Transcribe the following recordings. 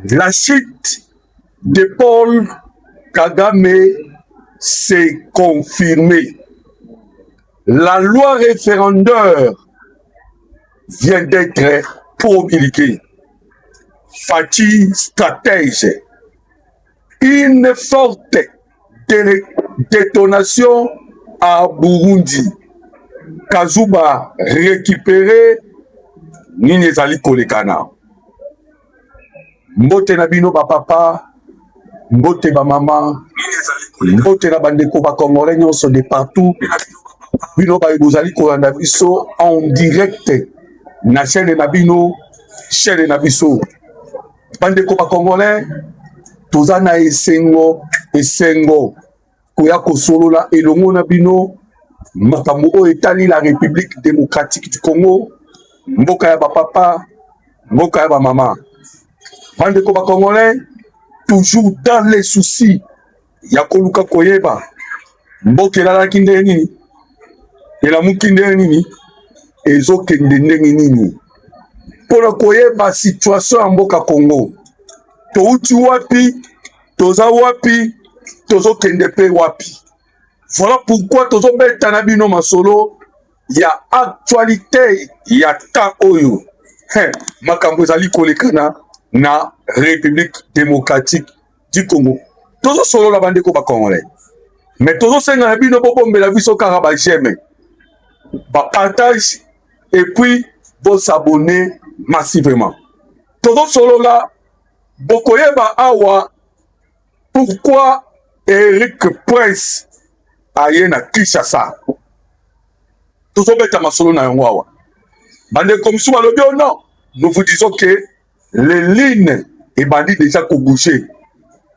La chute de Paul Kagame s'est confirmée. La loi référendaire vient d'être promulguée. Fachi stratège. Une forte détonation à Burundi. Kazuba récupéré Nini Zali Kolekana. Mbote na bino ba papa, mbote ba mama, mbote na bandeko ba Congolais nyonso de partout. Bino ba bozali kolanda biso en direct na chaîne na bino, chaîne na biso. Bandeko ba Congolais, toza na esengo koya kosolola elongo na bino makambo oyo etali la République démocratique du Congo, mboka ya ba papa, mboka ya ba mama. Bandeko ba Congolais, toujours dans les soucis ya koluka koyeba mboka elalaki ndenge nini, elamuki ndenge nini, ezokende ndenge nini, mpona koyeba situation ya mboka Congo. Touti wapi, toza wapi, tozokende pe wapi. Voilà pourquoi tozobeta na bino masolo ya actualité ya ta oyo. Makambo ezali kolekana na République démocratique du Congo. Tozo solo la bandeko ba Congolais. Mais tozo senga na bino bobombela biso kaka ba j'aime, ba partage et puis bo s'abonner massivement. Tozo solo la bokoyeba awa pourquoi Eric Prince aye na Kinshasa. Tozo beta masolo na yango awa. Bandeko msu balobi o non, nous vous disons que les lignes et bandits déjà bouger.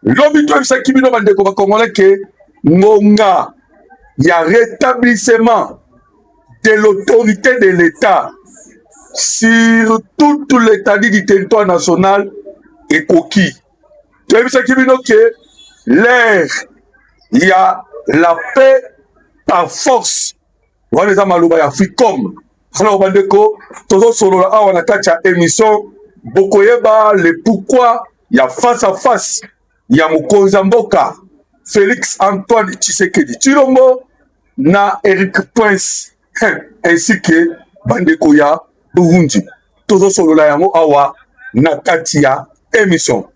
Lobi to bisa kibino bandeko ba Congolais que ngonga ya rétablissement de l'autorité de l'État sur tout l'étendue du territoire national et coquille. To bisa kibino que l'air il y a la paix par force. Voilà les amaloba ya Ficom. Alors bandeko tozo solo awa na kacha émission bokoyeba le pourquoi il y a face à face, il y a mokonzi mboka Félix Antoine Tshisekedi Tshilombo na Eric Prince ainsi que bandeko ya Burundi. Tozo solola yango awa na kati ya émission.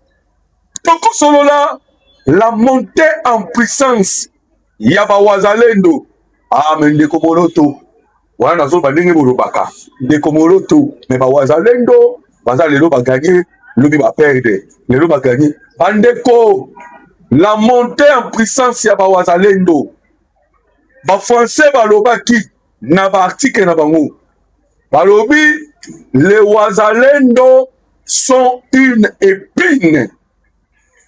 Toko solola la montée en puissance ya ba wazalendo. Ah mais ndeko moloto. Wana nazo bandenge bolobaka. Ndeko moloto mais ba wazalendo baza lelo ba gagner, lobi ba perdre. Lelo ba gagner. Bandeko, la montée en puissance ya ba wazalendo. Ba français balobaki na ba article na bango. Balobi les wazalendo sont une épine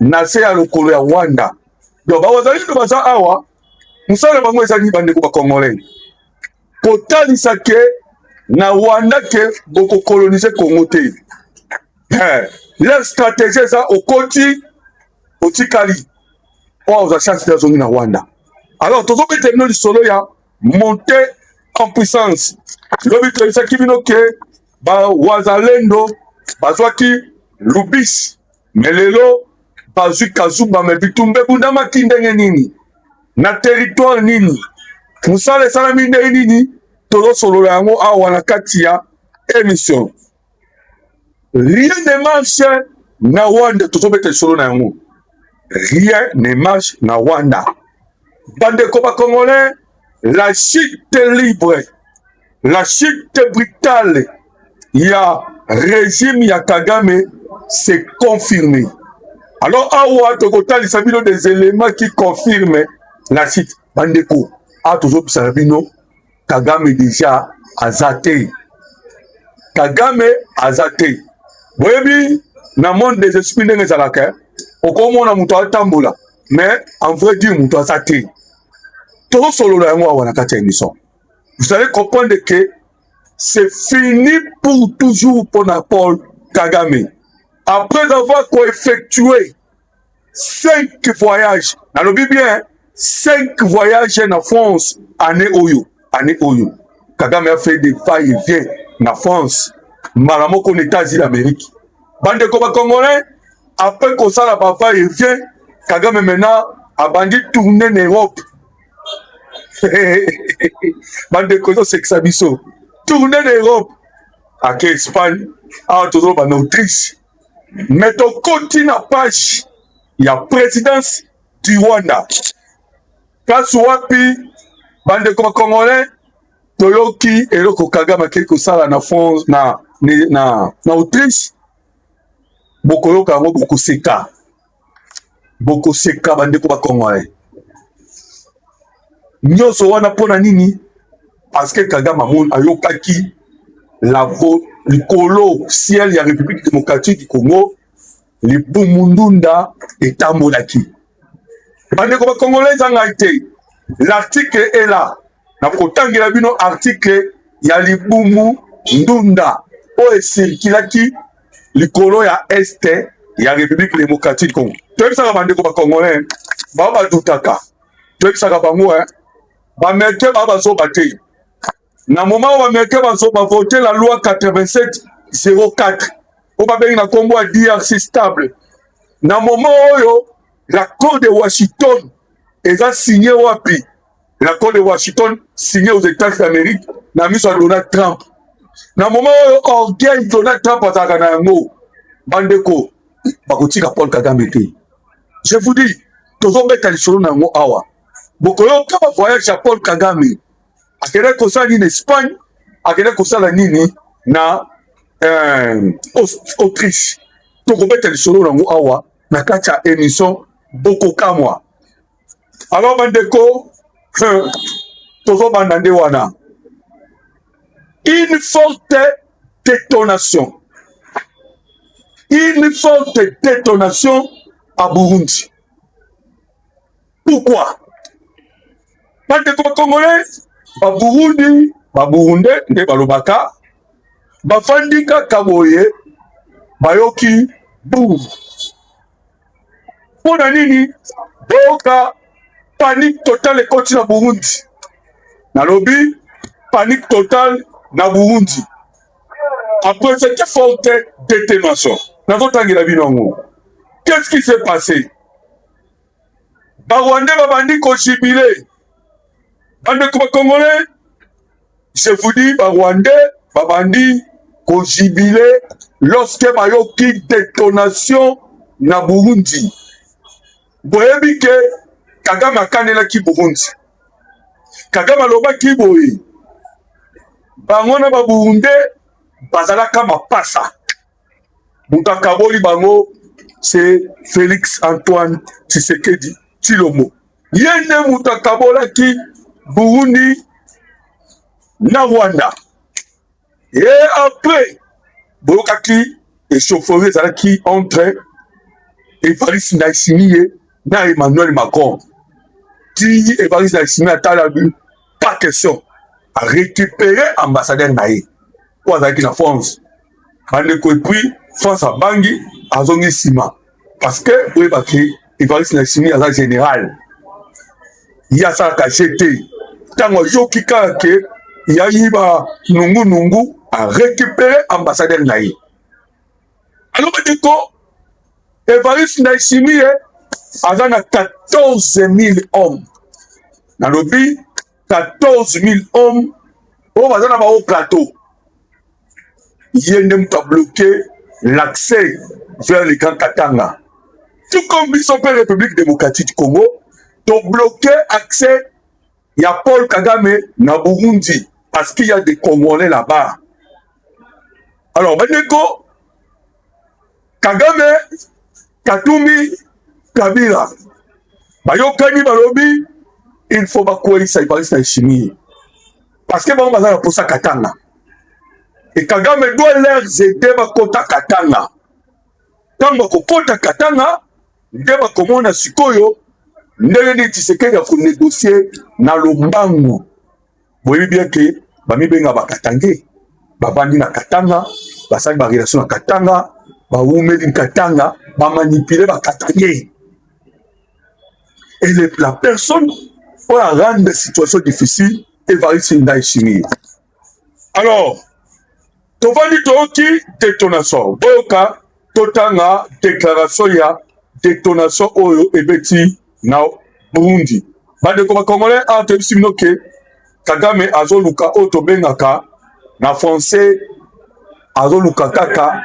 nase ya lokolo ya Rwanda. Donc ba wazalendo baza awa, musala bango ezali bandeko ba Congolais. Kotalisa ke na Rwanda ke boko coloniser Congo te. Leur stratégie ça au Koti, au Tikali. Oh, aux chance de na Rwanda. Alors, tout le monde est solo ya monter en puissance. Lobi to isa kibino ke ba wazalendo bazwaki lubis melelo bazwi kazuba me bitumbe bunda makindenge nini na territoire nini musale sala minde nini tozo solo yango awa na kati ya émission. Rien ne marche na Rwanda, tout le solo na yango. Rien ne marche na Rwanda. Bandeko ba Congolais, la chute libre, la chute brutale, il y a régime ya Kagame, c'est confirmé. Alors awa tokotali sabino des éléments qui confirment la chute. Bandeko, a toujours sabino Kagame déjà azaté. Kagame azaté. Boyebi na monde des esprits ndenge ezalaka okomona mutu atambola mais en vrai dire mutu azate tozo solo yango awa na kati ya émission. Vous allez comprendre que c'est fini pour toujours pour Paul Kagame après avoir effectué 5 voyages nalobi bien 5 voyages en France année oyo Kagame a fait des va-et-vient na France malamoko aux États-Unis d'Amérique. Bandeko ba Congolais, après que ça, la papa, il vient, Kagame maintenant, a bandit tourner en Europe. Bande de causes, c'est que ça biso. Tourner en Europe. À Espagne, à toujours en Autriche. Mais ton continent page, il y a présidence du Rwanda. Quand Wapi, bande de Congolais, Toyoki, et le Kagame, quelque chose na France, na Autriche. Bokoyo kango bokoseka bandeko bakongolais nyonso wana mpona nini parce que Kagame amoni ayokaki likolo ciel ya République démocratique du Congo libumundunda etambolaki bandeko bakongolais ezanga te l'article est là na kotangela bino article ya libumu ndunda oyo esirikilaki likolo ya este ya République démocratique du Congo. Toyebisaka bandeko bakongolais bao badutaka toyebisaka bango bamericain bao bazoba te na moment oyo bamericain bazoba vote la loi 8704 oyo babengi na nkombo ya DRC stable na moment oyo l'accord de Washington eza signé wapi l'accord de Washington signé aux États d'Amérique na miso ya Donald Trump. Na moment oyo orgueil Donald Trump azalaka na yango bandeko bakotika Paul Kagame te. Je vous dis tozobeta lisolo na yango awa bokoyoka ba voyage ya Paul Kagame akende kosala nini Espagne akende kosala nini na Autriche tokobeta lisolo na yango awa na kati ya émission bokokamwa. Alors bandeko tozobanda nde wana une forte détonation. Une forte détonation à Burundi. Pourquoi? Parce que les Congolais, Burundi, Burundais, ne balobaka, bafandika kaboye, bayoki, boum. Pour nini, boka, panique totale et continue à Burundi. Nalobi, panique totale na Burundi. Après cette forte détonation, qu'est-ce qui s'est passé? Barwandais babandi ko jubilé. Bande Congolais, je vous dis, Barwandais babandi ko jubilé lorsque bayoki détonation na Burundi. Boyebi ke Kagame akanela ki Burundi. Kagame aloba ki boye. Bango na ba Burundais bazalaka mapasa. Mutakaboli bango c'est Félix Antoine Tshisekedi Tshilombo. Yende mutakabola ki Burundi na Rwanda. Et après Bokaki et chaufferie zalaki entre Evariste Ndayishimiye na Emmanuel Macron. Ti Evariste Ndayishimiye atalabu pas question à récupérer ambassadeur naïe. Avec la France. Et puis, France a bangi, a zongi sima. Parce que, oui, parce que, il va rester dans le général. Il y a ça à jeter. Tant que je qui que, il y a eu Nungu à récupérer ambassadeur naïe. Alors, Evariste Ndayishimiye a 14 000 hommes. Dans le pays, 14 000 hommes, on va dans au plateau. Il a bloqué l'accès vers les grands Katanga. Tout comme la République démocratique du Congo, tu as bloqué l'accès. Il y a Paul Kagame na Burundi parce qu'il y a des Congolais là-bas. Alors, Bandeko, Kagame, Katumi, Kabila, Bayokani Balobi, il faut que ça y ait chimie. Parce que bon, on pour ça Katanga. Et Kagame doit leur aider à kota Katanga. Quand on kota Katanga, on va comment sikoyo, ndenge Tshisekedi a négocier na lombangu. Vous voyez bien que bami benga bakatange, babandi na Katanga, basali ba relation na Katanga, ba umeli Katanga, ba manipuler bakatange. Et la personne pour rendre des situations difficiles, Evariste Ndayishimiye. Alors, Tovandi Toki détonation. Boka, totanga déclaration ya détonation oyo ebeti na Burundi. Bandeko bakongolais entre bino ke Kagame azoluka oyo tobengaka na français azoluka kaka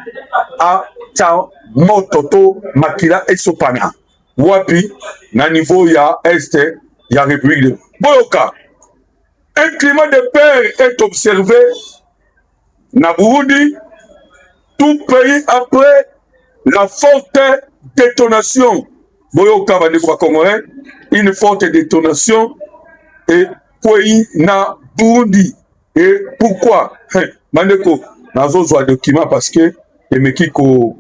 atia moto to makila esopana wapi na niveau ya este ya République de Boyoka. Un climat de paix est observé na Burundi, tout pays après la forte détonation. Boyoka bandeko congolais, une forte détonation et pays na Burundi. Et pourquoi? Bandeko nazozwa document parce que emeki ko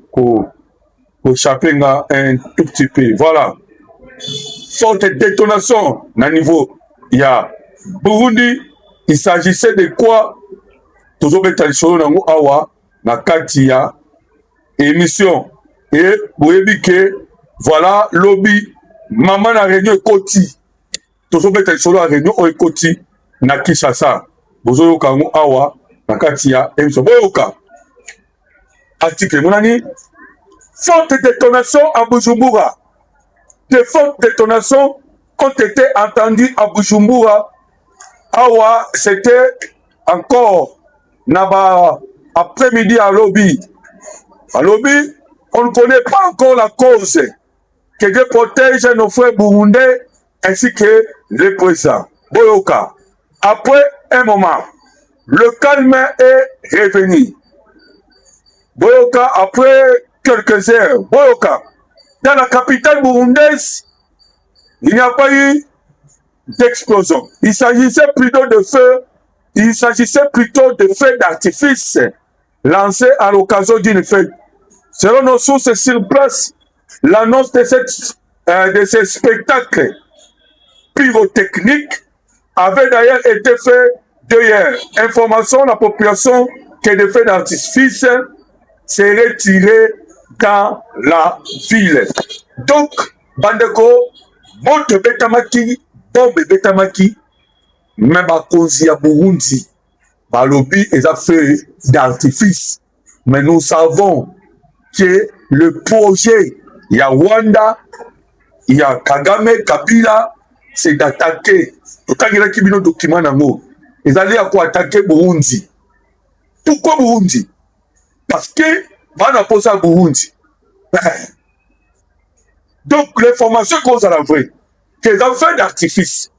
chapenga un tout petit peu. Voilà. Forte détonation na niveau ya Burundi. Il s'agissait de quoi? Tozobeta lisolo nango awa na kati ya émission. Et boyebi ke voilà lobby maman na réunion ekoti. Tozobeta lisolo ya réunion o ekoti na Kinshasa. Bozoyoka yango awa na kati ya émission. Boyoka. Article monani. Forte détonation à Bujumbura. De fortes détonations ont été entendues à Bujumbura. Awa, c'était encore après-midi à lobby. À lobby, on ne connaît pas encore la cause que Dieu protège nos frères burundais ainsi que les présidents. Boyoka. Après un moment, le calme est revenu. Boyoka, après quelques heures, Boyoka, dans la capitale burundaise, il n'y a pas eu d'explosion. Il s'agissait plutôt de feux d'artifice lancés à l'occasion d'une fête. Selon nos sources sur place, l'annonce de ces spectacles pyrotechniques avait d'ailleurs été faite d'ailleurs. Information à la population que les feux d'artifice seraient tirés dans la ville. Donc, bandeko, monte betamaki, bombe betamaki, même à cause ya Burundi, balobi et à feu d'artifice. Mais nous savons que le projet ya Rwanda, ya Kagame, Kabila, c'est d'attaquer. Tokangela kibino document nango. Ils allaient à quoi attaquer Burundi. Pourquoi Burundi? Parce que bana posa Burundi. Donc l'information cause à la vraie. Que les enfants d'artifice.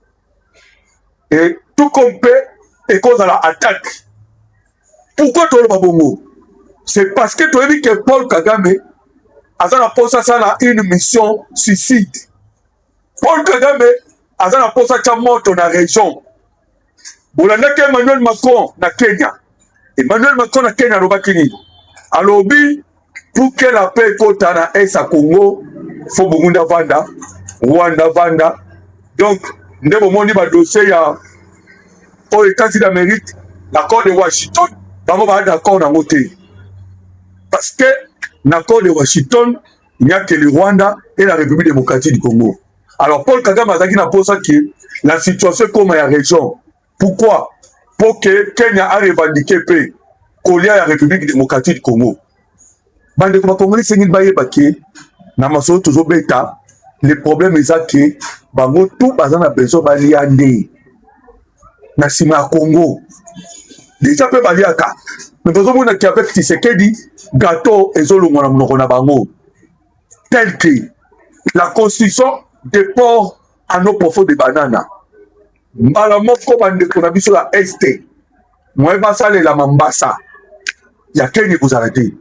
Et tout compte et cause à la attaque. Pourquoi tout le babongo? C'est parce que tu as dit que Paul Kagame a posé ça une mission suicide. Paul Kagame a posé ça mort dans la région. Vous l'avez Emmanuel Macron na Kenya. Emmanuel Macron na Kenya robakini. Alobi pour que la paix kotana est à Congo, faut Burundi vanda, Rwanda vanda. Donc, nous avons dit dossier aux États-Unis d'Amérique, l'accord de Washington, nous avons d'accord dans côté. Parce que l'accord de Washington, il n'y a que le Rwanda et la République démocratique du Congo. Alors, Paul Kagame a dit que la situation comme la région. Pourquoi? Pour que Kenya a revendiqué paix, coller à la République démocratique du Congo. Bande comme Congolais c'est une baie baké na maso toujours bêta le problème est que bango tout bazan a besoin baliande na sima Congo déjà peut baliaka mais besoin mona qui avec Tshisekedi gâteau ezolongo na monoko na bango tel que la constitution déport à nos profonds de banana mbala moko bande ko na biso la este moi basale la Mambasa ya Kenya vous arrêtez.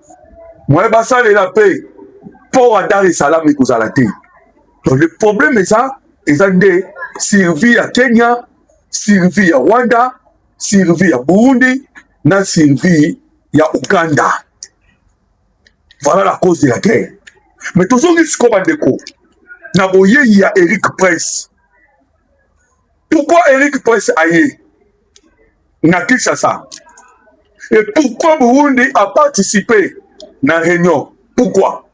Moi, je vais la paix pour Dar es Salaam et Kouzalate. Donc, le problème est ça, ils ont des survie à Kenya, survie à Rwanda, survie à Burundi, na survie à Ouganda. Voilà la cause de la guerre. Mais toujours, il faut que il y a Eric Prince. Pourquoi Eric Prince aille? Na Kinshasa. Et pourquoi Burundi a participé na réunion? Pourquoi?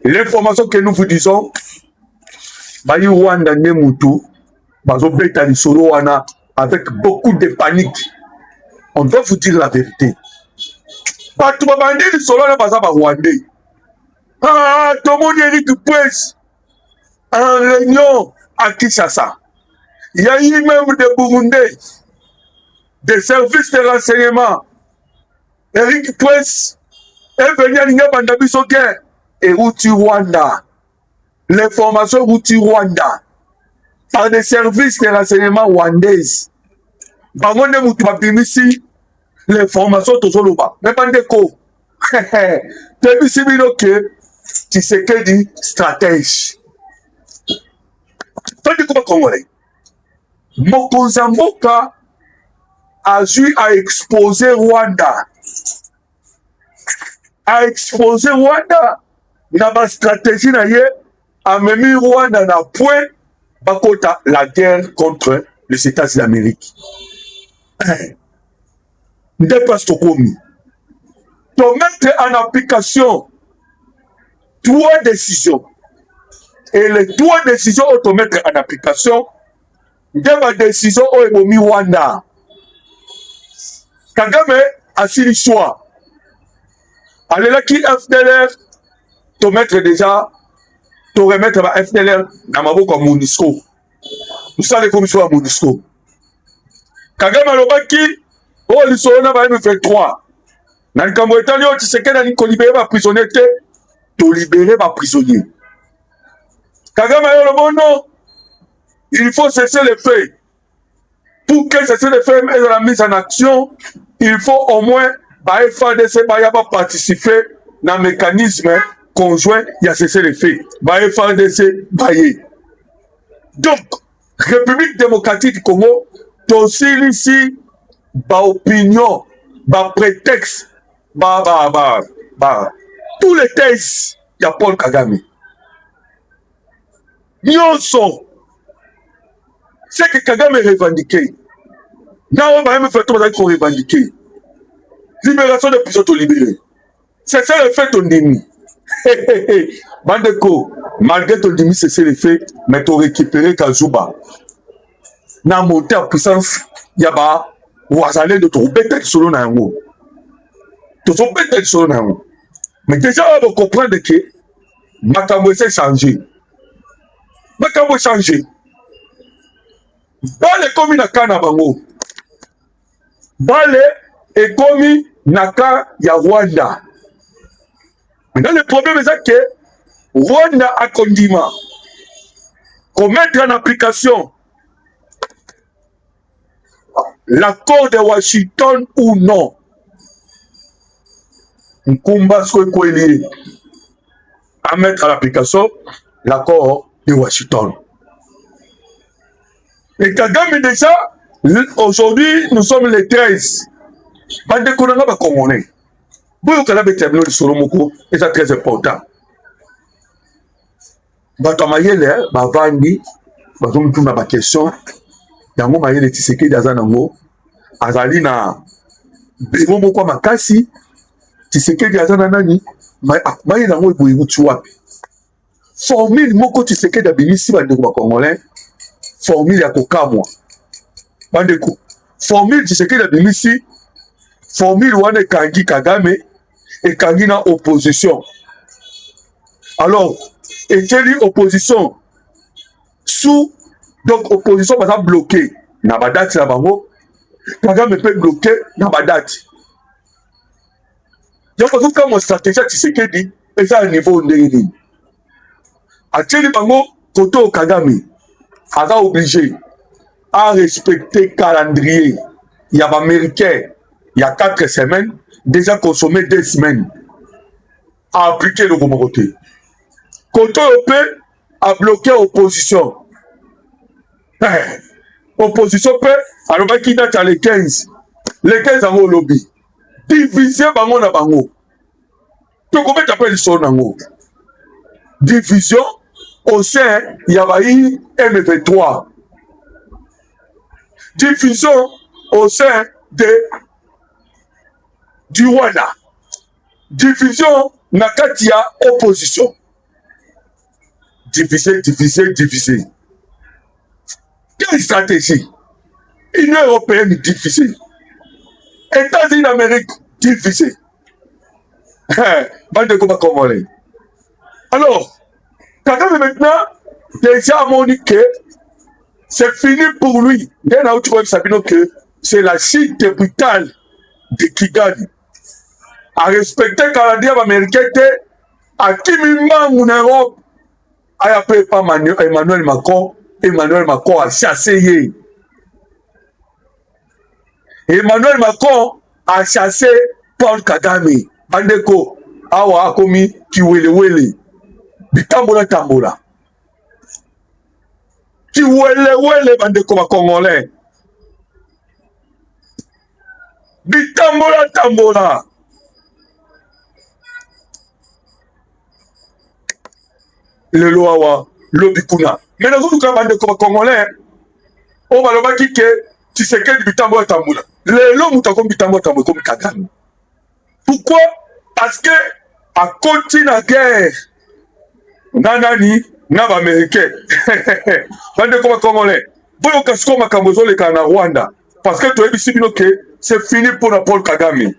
L'information que nous vous disons, Bayi Rwanda Nemutu, Bazo Beta Lisolo Wana, avec beaucoup de panique. On doit vous dire la vérité. bato babandi lisolo wana baza barwandais. Tomoni Eric Prince en réunion à Kinshasa. Il y a eu même des Burundais, des services de renseignement. Eric Prince est venu à Bandabiso guerre et Routi Rwanda. L'information Routi Rwanda par des services de renseignement rwandaises. Bangonde Moutou Babimisi, l'information Tozoloba. Mais Bandeko, Tebisi Binoke, Tshisekedi stratège. Tandis que Congolais, Mokozamboka a eu à exposer Rwanda. A exposer Rwanda dans ma stratégie, a mis Rwanda dans le point bakota la guerre contre les États-Unis d'Amérique. N'est pas ce qu'on dit. De mettre en application 3 décisions. Et les 3 décisions ont mettre en application de ma décision au Ebomi Rwanda. Kagame a su l'histoire. Allez là qui FDLR, te mettre déjà, te remettre ma FDLR dans ma boca MONUSCO. Nous sommes les commissions à MONUSCO. Kagame Alobaki, oh l'histoire n'a pas fait 3. Dans le Cameroun, tu sais qu'il faut libérer ma prisonnier, tu libérer ma prisonnier. Kagame Alobaki, il faut cesser les faits. Pour que cesser les faits et la mise en action, il faut au moins FADC participer dans le mécanisme conjoint, il y a cessé les faits. FADC, donc, République démocratique du Congo, aussi ici, opinion, prétexte, tous les thèses, il y a Paul Kagame. Nyonso, c'est que Kagame est revendiqué. Non, on va même faire tout le monde revendiquer. Libération de prisonniers libérés. C'est ça le fait, ton demi. Bandeko, malgré ton demi, c'est ça le fait, mais tu as récupéré Kazuba. Na monté en puissance, il y a Ouazalé de ton bête solo na yango. Ton bête solo na yango. Mais déjà, on va comprendre que Makambo s'est changé. Makambo changé. Bale komi na kana bango. Bale et komi naka ya Rwanda. Maintenant le problème est que Rwanda a condiment. Qu'on mette en application l'accord de Washington ou non. Nkumba Soko est lié à mettre en application l'accord de Washington. Et Kagame déjà, aujourd'hui, nous sommes les 13. Bande Konanga va Congolais. Vous Kagame terminé le Solomoko, et c'est très important. Batamayele, Bavandi, Bazomtou na ba question. Yango Mayele Tshisekedi Azanango, Azali na Bemo Moko Makasi, Tshisekedi Azananani, Mayele Nango Eboye Wapi. Formule Moko Tshisekedi Abimisi Bandeko ba Congolais. Formule ya kokamwa bandeko formule Tshisekedi abimisi formule wana ekangi Kagame ekangi na opposition alors eteli opposition sous donc opposition baza bloqué na badati na bango Kagame peut bloqué na badati yoko kokamwa stratégie Tshisekedi eza niveau ndenge nini ateli bango koto Kagame a obligé à respecter le calendrier. Il y a Américain, il y a 4 semaines, déjà consommé 2 semaines à appliquer le côté. Côté européen a bloqué l'opposition. Opposition peut, alors qui date à les 15. Les 15 en haut lobby. Diviser bango na bango. Tu comment t'appelles son nango? Division. Au sein, il y a eu M23. Diffusion au sein du Rwanda. Diffusion Nakatia opposition. Diviser. Quelle stratégie? Union européenne divisée. États-Unis d'Amérique divisée. Bande comme congolais. Alors, Kagame maintenant, déjà moni que c'est fini pour lui. Bien là où tu vois Sabino que c'est la chute brutale de Kigali. À respecter Canadien américain, à Kimimba en Europe, à appeler pas Emmanuel Macron. Emmanuel Macron a chassé. Emmanuel Macron a chassé Paul Kagame. Bandeko, awa akomi kiwelewele. Bitambola tambola. Kiwelewele bandeko ba Congolais. Bitambola tambola. Le loawa, lobikuna. Mais nous avons bandeko ba Congolais. On va le baki que tu sais que bitambola tambola. Le lo mutakom bitambola tambola comme Kagame. Pourquoi? Parce que à côté de la guerre, nanani, n'a pas américain. Bande comme Congolais. Bon, on casse comme Kambozo le Kana Rwanda. Parce que tu as dit que c'est fini pour la Paul Kagame.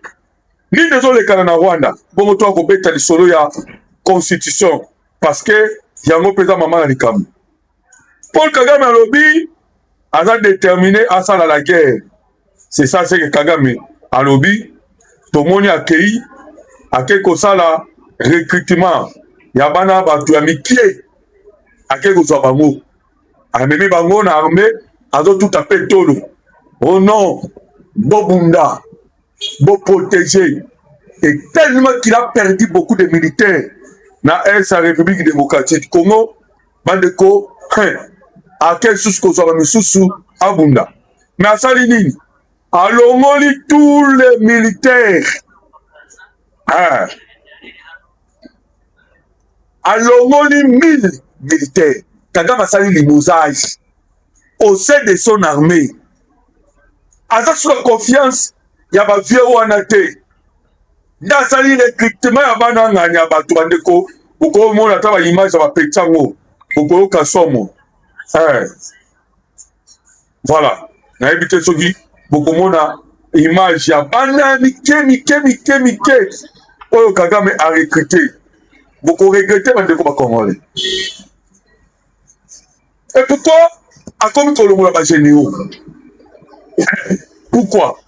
Ni désolé Kana Rwanda. Bon, toi, on peut être solo ya constitution. Parce que y a un président maman Rikam. Paul Kagame a lobby, a déterminé à ça la guerre. C'est ça, c'est que Kagame a lobby. Tout le monde a accueilli. À quelque chose là, recrutement. Yabana batu ya mikie. À quelque chose bango. A meme bango na armée, azo tout à fait tolo. Oh non, Bobunda, Bo protégé. Et tellement qu'il a perdu beaucoup de militaires dans sa République démocratique du Congo, bandeko, à quel sous qu'on soit sous Abunda. Mais à Salinine, allons-y tous les militaires. Allons-y 1000 militaires. Kagame a sali limousage au sein de son armée. À ça, sur la confiance, il y a ma vieux ouanate. Dans sa ligne recrutement, il y a un an, il y a un bandeko. Beaucoup de monde a travaillé l'image, il y a un pétango. Beaucoup de kassomo. Voilà. On a évité ce qui. Beaucoup de monde a image, il y a un mike. Oh, Kagame a recruté. Beaucoup regretté, bandeko ba Congolais. Et pourquoi? À comme Colombo la généo. Pourquoi?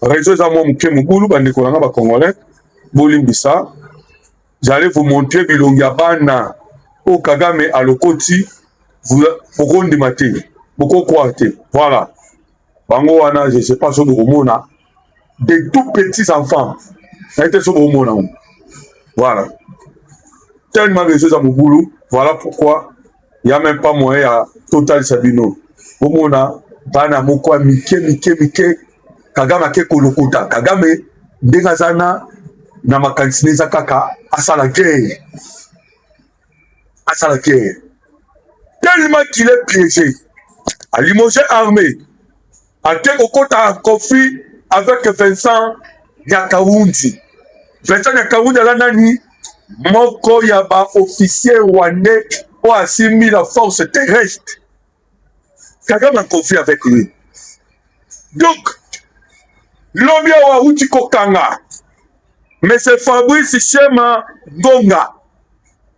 Réseau Zamo Moukemougou, bandeko la ba Congolais. Bolimbisa. J'allais vous montrer Bilongia Bana. Au Kagame à l'Okoti. Vous pouvez maté. Beaucoup croité. Voilà. Bango Wana, je ne sais pas sur le Romona. Des tout petits enfants. Ça a été sur le Romona. Voilà. Tellement réseau Zamougou. Voilà pourquoi. Il n'y a même pas moyen à Total Sabino. Romona. Bana Mokwa Mike. Kagame ke kolokota. Kagame Degazana. Na makanisine za kaka asala guerre. Tellement qu'il est piégé. À limogé armé. À Tekokota en conflit avec Vincent Nyakaoundi. Vincent Nyakaoundi a nani moko yaba officier rwandais ou assimile la force terrestre. Kagame a conflit avec lui. Donc, l'homme wa uti kokanga. Mais c'est Fabrice Shema Ngonga,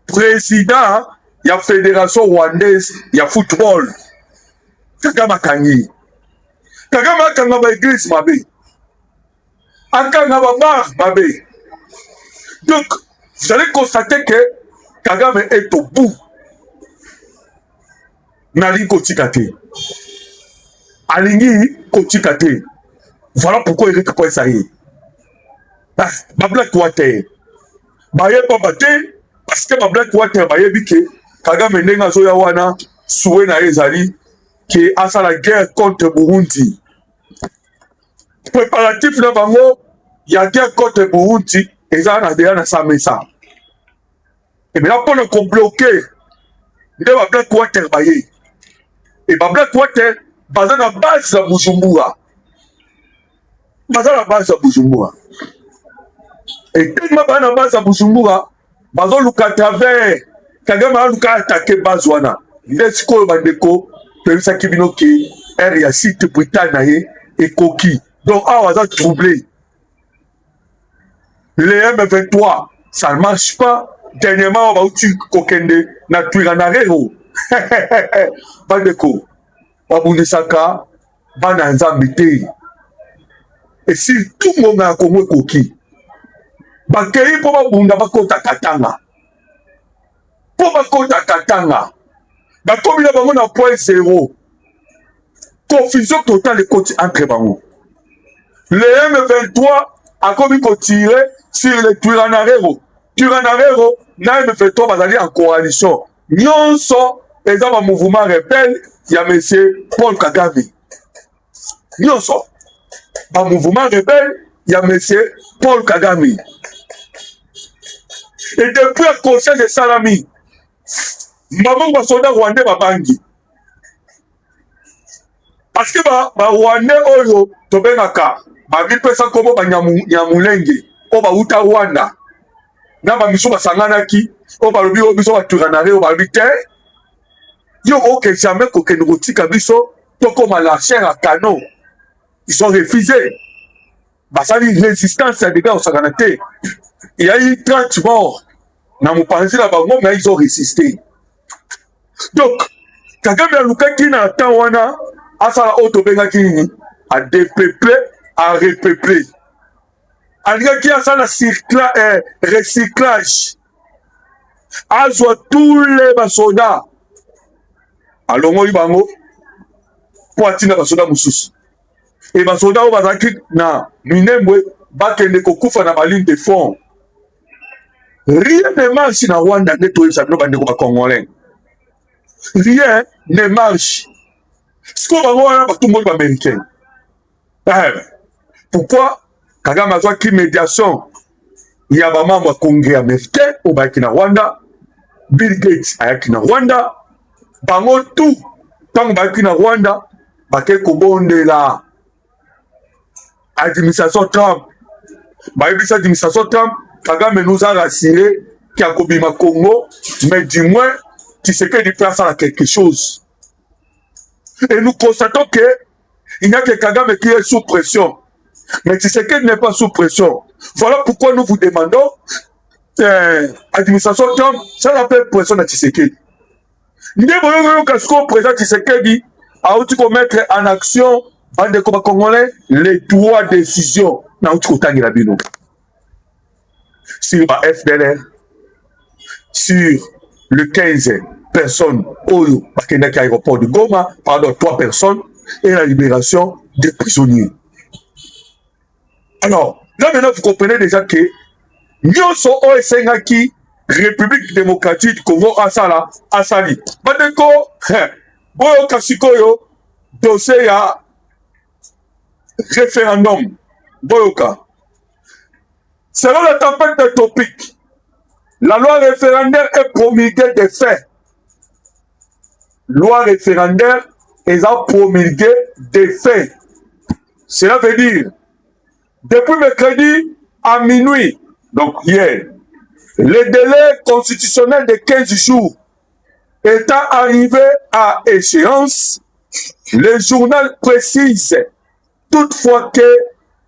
président de la Fédération rwandaise de football. Kagame Kangi. Kagame Kanga ba église mabe. Akanga ba bar mabe. Donc, vous allez constater que Kagame est au bout. Nali Kotikate. Alingi Kotikate. Voilà pourquoi il récupère ça y est. Ma Black Water. Baye pas batté parce que ma Black Water baye bike Kagame ndenga zoya wana soué na ezali qui a sa la guerre contre Burundi. Préparatif na bango ya guerre contre Burundi ezala na deya na samesa. Et maintenant pour qu'on bloquer de ma Black Water baye. Et ma Black Water baza na base ya Bujumbura. Baza na base ya Bujumbura. Et tellement bana base à Bujumbura, bazo luka travers Kagame a luka attaquer Bazwana. Lesko bandeko, pebisa kibino ki area site Britannia et Koki. Donc a waza troublé. les M23, ça ne marche pas. Dernièrement, on va tu kokende na tuiranarero. Bandeko, babundisaka, bana nzambite. Et si tout le monde a comme koki, bakei po babunda bakota katanga. Po bakota katanga. Bakomi na bango na point zéro. Confusion totale de côté entre bango. Le M23 a commis qu'on tirer sur les Turanarero. Turanarero, na M23 bazali en coalition. Nyonso, exemple un mouvement rebelle, il y a monsieur Paul Kagame. Nyonso, un mouvement rebelle, il y a monsieur Paul Kagame. Et depuis le conseil de Salami, maman va soldat rwandais babangi. Parce que Rwandais oyo tobengaka babipesa kobo banyamulenge o bauta Rwanda na bamiso basanganaki o balobi o biso baturanare o balobi te yo oke jamais kokende kotika biso tokoma la chair à canon. Ils sont refusés. Basali résistance à dégâts au Saganate. Il y a eu 30 morts na mopanzi la bango mais ils ont résisté. Donc Kagame alukaki na temps wana asala auto bengaki nini a dépeupler à repeupler. Alingaki asala recyclage. Azwa tous les basoda. Alongoli bango po atina basoda mususu. Et basoda o bazaki na minembwe bakende kokufa na baline de fond. Rien ne marche na Rwanda neto yesa no bandeko ba Congolais. Rien ne marche. Ce qu'on va voir là, tout le monde américain. Pourquoi Kagame a besoin de médiation? Il y a un membre congrès américain au Bakina Rwanda, Bill Gates à Yakina Rwanda, Bango tout, tant que Bakina Rwanda, Baké Kobonde là, administration Trump, administration Trump, Kagame nous a rassuré qu'il y a Kobima Congo, mais du moins, tu sais qu'il place à quelque chose. Et nous constatons qu'il n'y a que Kagame qui est sous pression. Mais Tshisekedi n'est pas sous pression. Voilà pourquoi nous vous demandons, administration Trump, ça l'appelle pression à Tshisekedi. Nous devons que président Tshisekedi a aussi mettre en action, bande de Congolais, les droits de décision. Sur la FDLR, sur le 15 personnes au aéroport de Goma, pardon, 3 personnes, et la libération des prisonniers. Alors, là maintenant, vous comprenez déjà que nous sommes au Sengaki, République démocratique du Congo, Asala, Asali. Badeko, Boyo Kasikoyo, dossier à référendum. Boyoka. Selon la tempête de topic, la loi référendaire est promulguée des faits. Loi référendaire est promulguée des faits. Cela veut dire, depuis mercredi à minuit, donc hier, le délai constitutionnel de 15 jours étant arrivé à échéance, le journal précise toutefois que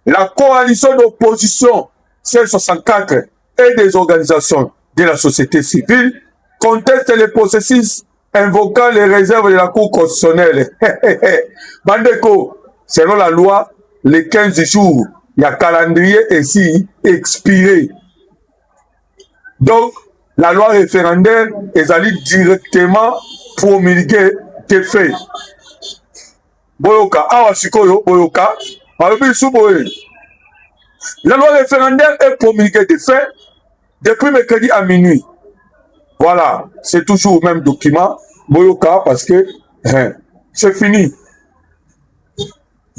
la coalition d'opposition C64 et des organisations de la société civile contestent les processus invoquant les réserves de la Cour constitutionnelle. Bandeko, selon la loi, les 15 jours, il y a calendrier ici expiré. Donc, la loi référendaire est allée directement promulguer des faits. Boyoka, awa sikoyo, boyoka, la loi référendaire est promulguée des faits depuis mercredi à minuit. Voilà, c'est toujours le même document, Boyoka, parce que c'est fini.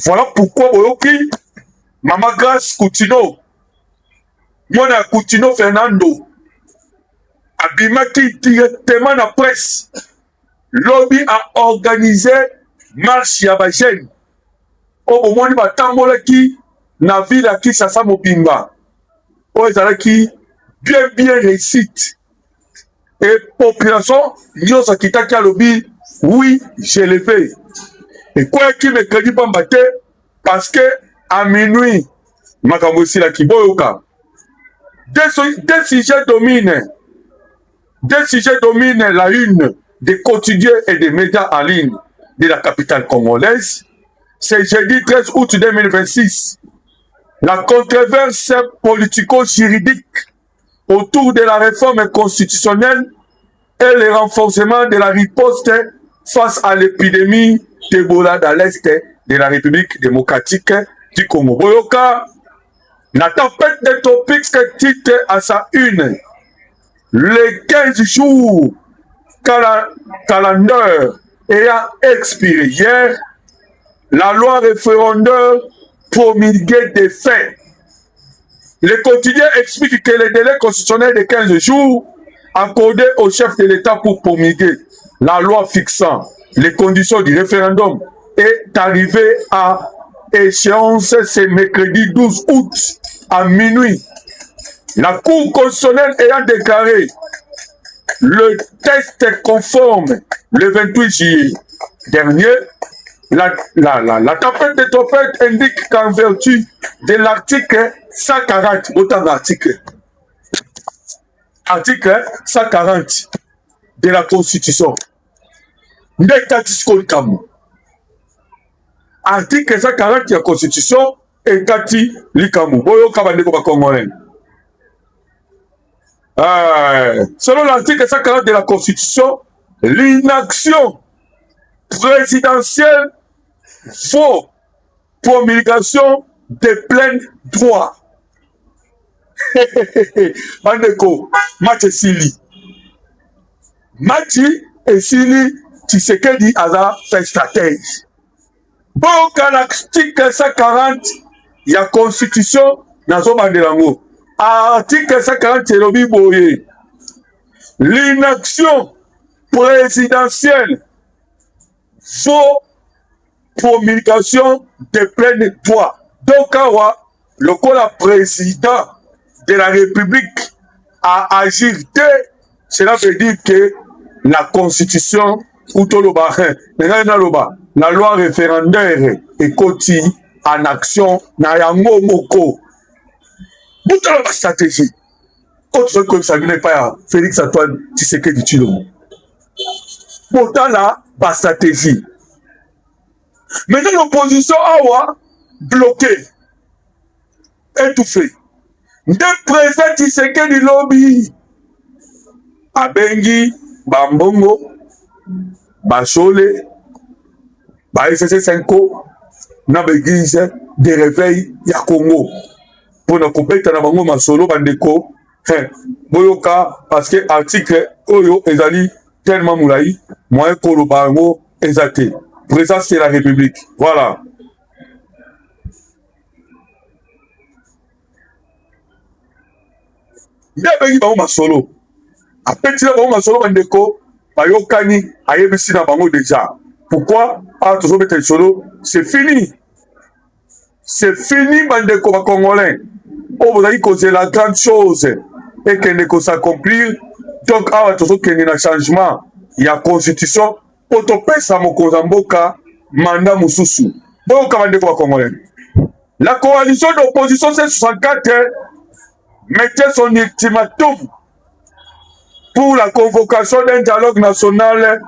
Voilà pourquoi Boyoki, Mama Grace Coutinho, Mona Coutinho Fernando, abimaki directement dans la presse. Lobby a organisé marche ya bajene. Au moment où tambolaki na ville à Kinshasa Mobimba. O ezalaki bien réussite. Et population, nous a quitté qui a lobby, oui, je l'ai fait. Et quoi qu'il me crédit pas parce que à minuit, Makambosi la Kiboyoka. Deux sujets dominent. Deux sujets dominent la une des quotidiens et des médias en ligne de la capitale congolaise. C'est jeudi 13 août 2026. La controverse politico-juridique autour de la réforme constitutionnelle et le renforcement de la riposte face à l'épidémie d'Ebola dans l'Est de la République démocratique du Congo. Boyoka, la tempête des topics titre à sa une. Les 15 jours calendrier ayant expiré hier, la loi référendaire promulguée des faits. Le quotidien explique que le délai constitutionnel de 15 jours accordé au chef de l'État pour promulguer la loi fixant les conditions du référendum est arrivé à échéance ce mercredi 12 août à minuit. La Cour constitutionnelle ayant déclaré le texte conforme le 28 juillet dernier, la tempête de tempête indique qu'en vertu de l'article 140, autant d'articles, article 140 de la Constitution, article 140 de la Constitution et Kati Likamu. Boyo Kabandeko Bakongolais. Selon l'article 140 de la Constitution, l'inaction présidentielle vaut promulgation de plein droit. Bandeko, match Sili. Match et Sili, Tshisekedi Aza fait stratège. Bon, quand l'article 140, il y a Constitution, Nazo Mandelango. Article 140, c'est le Boye. L'inaction présidentielle vaut promulgation de plein droit. Donc, le président de la République a agir cela veut dire que la Constitution, la loi référendaire est coti en action, na yango moko. Boutala la stratégie. Autre chose ça n'est pas Félix Antoine Tshisekedi Tshilombo. Boutala la stratégie. Maintenant l'opposition a bloqué, étouffé. De président Tshisekedi lobby Abengi, Bambongo, Bachole, SSC 5 na beguise de réveil ya Congo. Pour ne couper na bango masolo bandeko. Boyoka parce que article Oyo ezali tellement moulaï, moyen koloba bango ezate. Président c'est la République. Voilà. Ndabengi bango masolo. Apeti na bango masolo bandeko, bayokani ayebisi na bango déjà. Pourquoi? Ah, toujours mettre le solo, c'est fini. C'est fini, bandeko ba Congolais. Oh, vous avez causé la grande chose et qu'elle ne peut s'accomplir. Donc, ah, toujours qu'il y a un changement. Il y a constitution. Potopesa Mokozamboka, mandat Moussousou. Bon, bandeko ba Congolais. La coalition d'opposition C64 mettait son ultimatum pour la convocation d'un dialogue national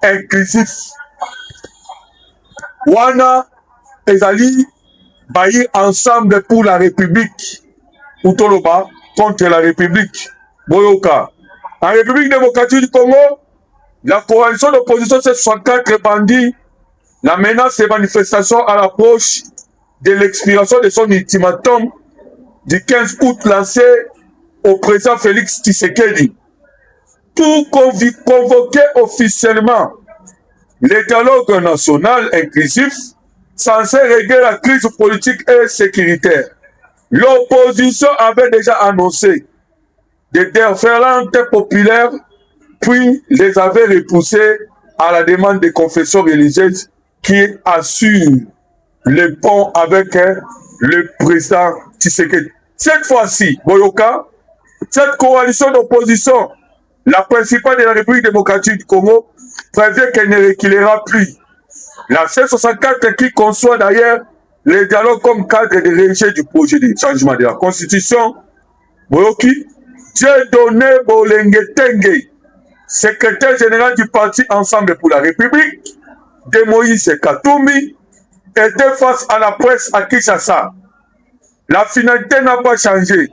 inclusif. Wana ezali baillir ensemble pour la République. Outoloba contre la République. Boyoka. En République démocratique du Congo, la coalition d'opposition C64 bandit la menace des manifestations à l'approche de l'expiration de son ultimatum du 15 août lancé au président Félix Tshisekedi pour convoquer officiellement le dialogue national inclusif censé régler la crise politique et sécuritaire. L'opposition avait déjà annoncé des déferlantes populaires, puis les avait repoussées à la demande des confessions religieuses qui assurent le pont avec le président Tshisekedi. Cette fois-ci, Boyoka, cette coalition d'opposition, la principale de la République démocratique du Congo, prévient qu'elle ne reculera plus. La C64 qui conçoit d'ailleurs le dialogue comme cadre de rejet du projet de changement de la Constitution Boyoki, Dieudonné Bolenge-Tenge, secrétaire général du parti Ensemble pour la République, de Moïse Katumbi, était face à la presse à Kinshasa. La finalité n'a pas changé.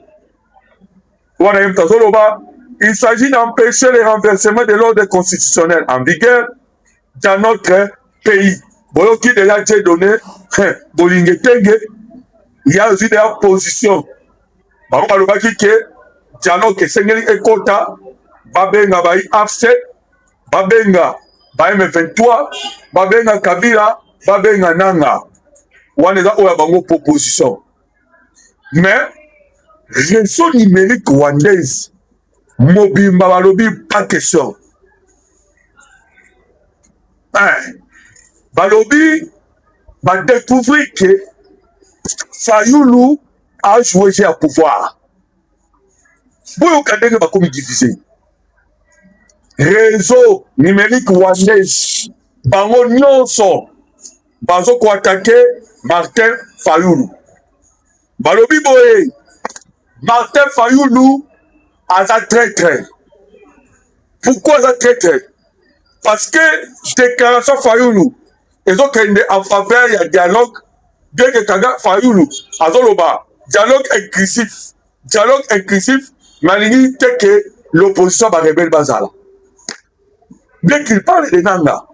Il s'agit d'empêcher le renversement de l'ordre constitutionnel en vigueur dans notre pays. Boyoki de la Dieudonné Bolenge-Tenge, il y a aussi des positions. Bango balobaki ke dialogue esengeli ekota babenga bai AFC, babenga ba M23, babenga Kabila, babenga Nanga. Wana eza oyo bango proposition. Mais réseau numérique rwandaise mobimba balobi pas question. Balobi ba découvrir que Fayulu a joué à pouvoir. Pour que vous comme divisé. Réseau numérique rwandais, bango nyonso, bazo ko attaquer Martin Fayulu. Balobi boye, Martin Fayulu a sa traître. Pourquoi ça traître? Parce que déclaration Fayulu, ils ont créé en faveur il y a dialogue, bien que Kaga Fayulu, azoloba. Dialogue inclusif, Malini tel que l'opposition va rebelle Bazala. Bien qu'il parle de Nanga,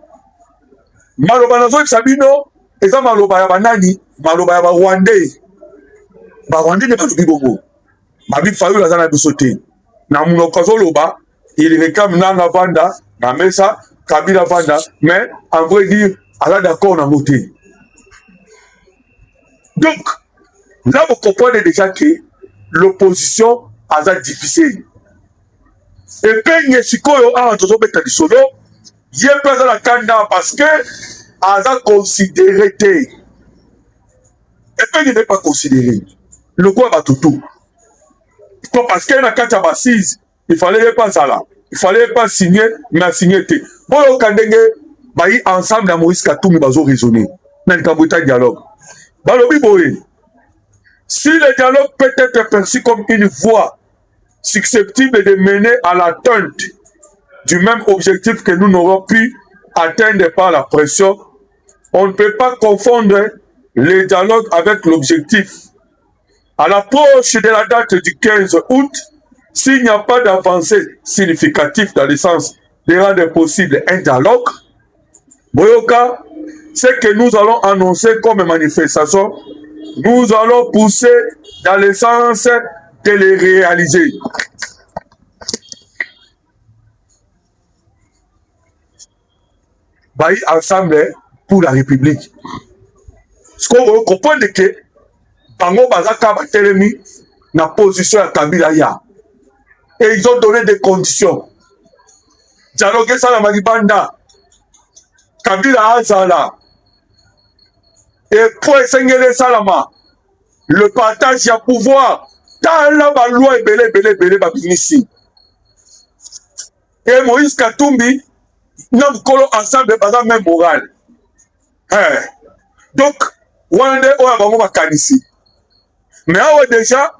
Maloba Nazo Sabino, et ça Maloba Yabanani, Maloba Rwandais. Rwandais n'est pas du Bongo. Mabi Fayou la Zana Bissoté. Namuno Kazoloba, il réclame Nanga Vanda, Namesa, Kabila Vanda, mais en vrai dire, Allah d'accord, on a monté. Donc, là, vous comprenez déjà que l'opposition a difficile. Et puis, il y a ce qu'on a dit solo, il y a pas la candidat parce que a considéré. Et puis, il n'est pas considéré. Le quoi va tout. Parce qu'il y a une carte à assise, il fallait pas ça là. Il fallait pas signer, mais signer. Bon, au Kandenge, ensemble, dans Moïse Katumbi, ils ont raisonné. Dans le dialogue. Balobi Boye. Si le dialogue peut être perçu comme une voie susceptible de mener à l'atteinte du même objectif que nous n'aurons pu atteindre par la pression, on ne peut pas confondre le dialogue avec l'objectif. À l'approche de la date du 15 août, s'il n'y a pas d'avancée significative dans le sens de rendre possible un dialogue, Boyoka, ce que nous allons annoncer comme manifestation, nous allons pousser dans le sens de les réaliser. Baï ensemble pour la République. Ce qu'on veut comprendre que Bango Bazaka Batelemi na position à Kabila ya. Et ils ont donné des conditions. Dialogue ça la Malibanda. Kabila Azala. Et pour essayer Salama, le partage du pouvoir, dans la loi est belé, ici. Et Moïse Katumbi, nous collons ensemble de même morale. Donc, on va ici. Mais déjà,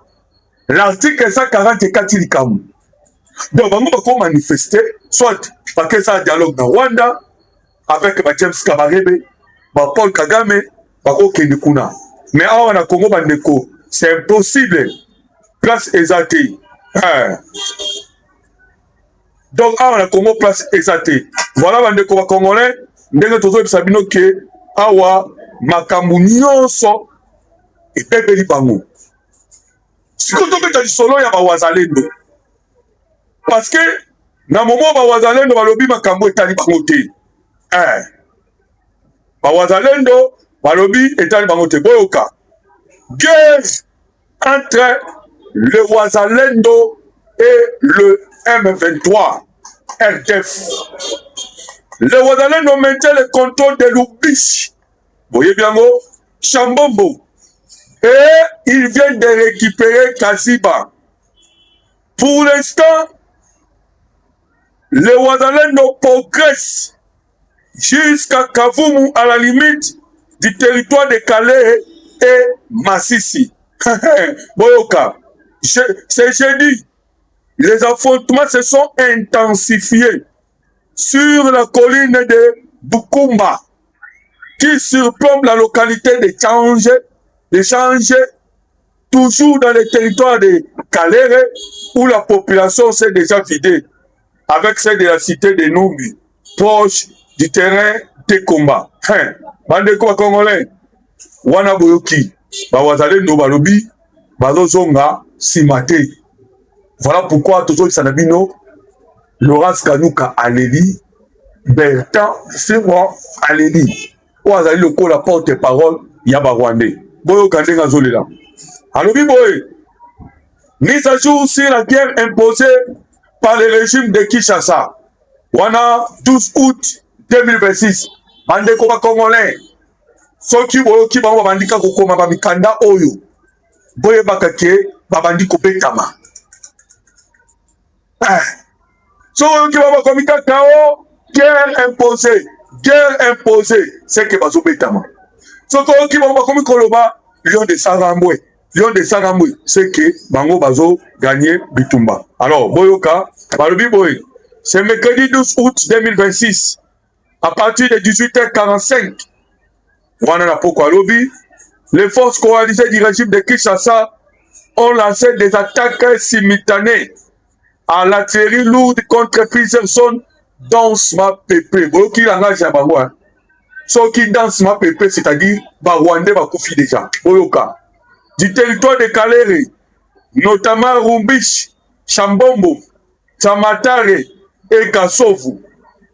l'article 144 il Donc, on va manifester, soit parce que ça a un dialogue dans Rwanda, avec James Kabarebe, Paul Kagame, mais on a Congo Bandeko, c'est impossible. Place exatée. Donc, on a Congo place exatée. Voilà Bandeko Congolais, ndenge tozo sabino ke awa makambu nyonso epepeli bango. Siko topeta lisolo ya bawazalendo. Parce que na moment bawazalendo balobi makambu etali bango te. Bawazalendo balobi etali bango te. Boyoka. Guerre entre le Wazalendo et le M23 RDF. Le Wazalendo maintient le contrôle de Lubbish. Vous voyez bien, Chambombo. Et ils viennent de récupérer Kaziba. Pour l'instant, le Wazalendo progresse jusqu'à Kavumu, à la limite du territoire de Calais et Massissi. Boyoka. C'est jeudi. Les affrontements se sont intensifiés sur la colline de Bukumba, qui surplombe la localité de Change, toujours dans le territoire de Kalere, où la population s'est déjà vidée, avec celle de la cité de Numbi, proche du terrain de combat. Bandeko Congolais, wana boyoki, bawazalendo balobi, bazozonga simate. Voilà pourquoi toujours Sanabino, Laurence Kanouka Aléli, Bertrand Sewa Aléli, Ouazali le la porte-parole, Yaba Rwandais. Boyo Kandenga Zolela. Alobi Boy, mise à jour sur la guerre imposée par le régime de Kinshasa. Wana 12 août 2026. Bandeko ba Congolais. Soki boyo ki ba bandika kokoma ba mikanda oyo. Boye bakake babandi kopetama. So qui va comme KO, guerre imposée, c'est que bazo betama. So qui va comme Koloba, lion de Saramboué, c'est que bango bazo gagner Bitumba. Alors Boyoka, balobi boy, c'est mercredi 12 août 2026, à partir de 18h45, wana na poko lobby, les forces coalisées du régime de Kinshasa ont lancé des attaques simultanées à l'artillerie lourde contre plusieurs zones dans ma pépé. Bon, qui langage à Bagua. Ceux qui dansent ma pépé, c'est-à-dire Barwandais Bakoufi déjà. Boyoka. Du territoire de Kalere, notamment Rumbich, Chambombo, Tamatare et Kassovu.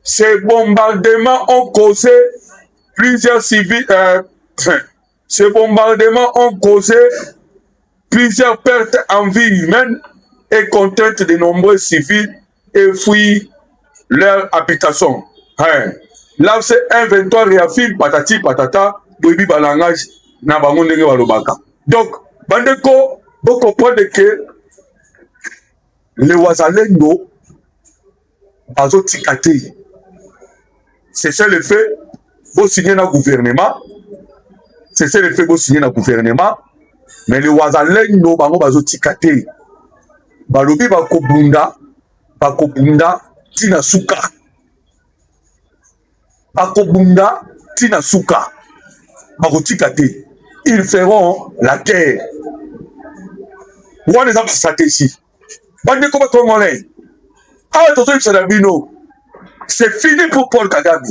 Ces bombardements ont causé plusieurs civils. Ces bombardements ont causé plusieurs pertes en vie humaine et contrainte de nombreux civils et fuient leur habitation. Là, c'est un 23 réaffirme patati patata, bobi balangage na bango ndenge balobaka. Donc, bandeko, vous comprenez que les Wazalendo bazotikate. C'est ça le fait, vous signez dans le gouvernement. C'est ça le fait, vous signez dans le gouvernement. Mais les Wazalendo bazotikate. Balobi bakobunda tina suka. Bakobunda tina suka. Bakotikate. Ils feront la guerre. One exemple stratégie. Bande comme Congolais. Ah, Toto Ibsadabino. C'est fini pour Paul Kagame.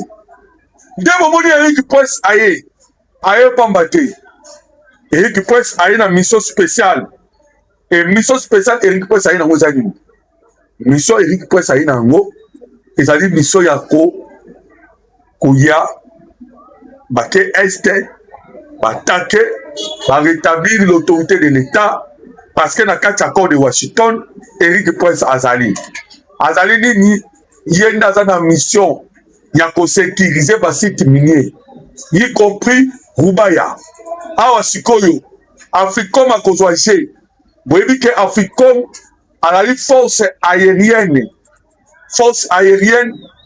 Dès le moment où Eric Prince aille Pambate. Eric Prince aille dans mission spéciale. Et mission spéciale Eric Prince aille dans Mozani. Mission Eric Prince aille dans Ngo. Et ça dit mission Yako. Kouya. Baké Est. Attaquer, va rétablir l'autorité de l'État parce que dans le cas de Washington, Eric Prince Azali. Azali ni yenda dans la mission, il y a qu'à sécuriser les sites miniers, y compris Rubaya. Awa Sikoyo, Africom a Kozouaché. Vous voyez que Africom a la force aérienne,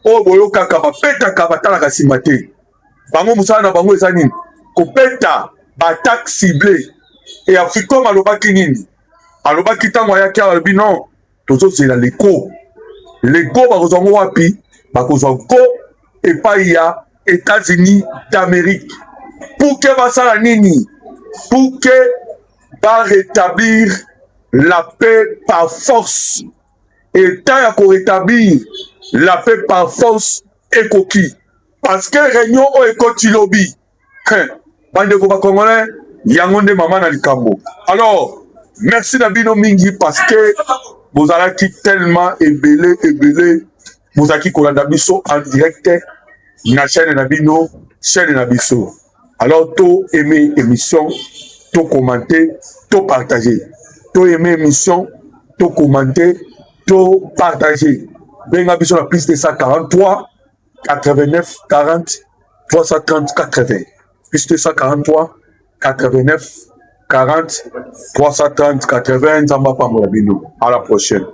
au Boyo Kakaba, Peta Kabatala Kassimate. Bango Moussana Bango Ezani. Kopeta batak ciblé et Africom alobaki nini alobaki tango ayaki alobi non tozozela leko bakozwango wapi bakozwa go epai ya États-Unis d'Amérique pour que basala nini pour que ba rétablir la paix par force et tant ya ko rétablir la paix par force ekoki parce que réunion o ekoti lobi Bandeko ba Congolais, yangonde maman na likambo. Alors, merci Nabino Mingi parce que vous allez tellement ébélé, vous allez kolanda biso en direct na chaîne Nabino, chaîne Nabiso. Alors, to aimer émission, to commenter, to partager. To aimer émission, to commenter, to partager. Benga biso na plus de 143 89 40 330 80. Plus de 143, 89, 40, 330, 80, Zamba Pamolabino. À la prochaine.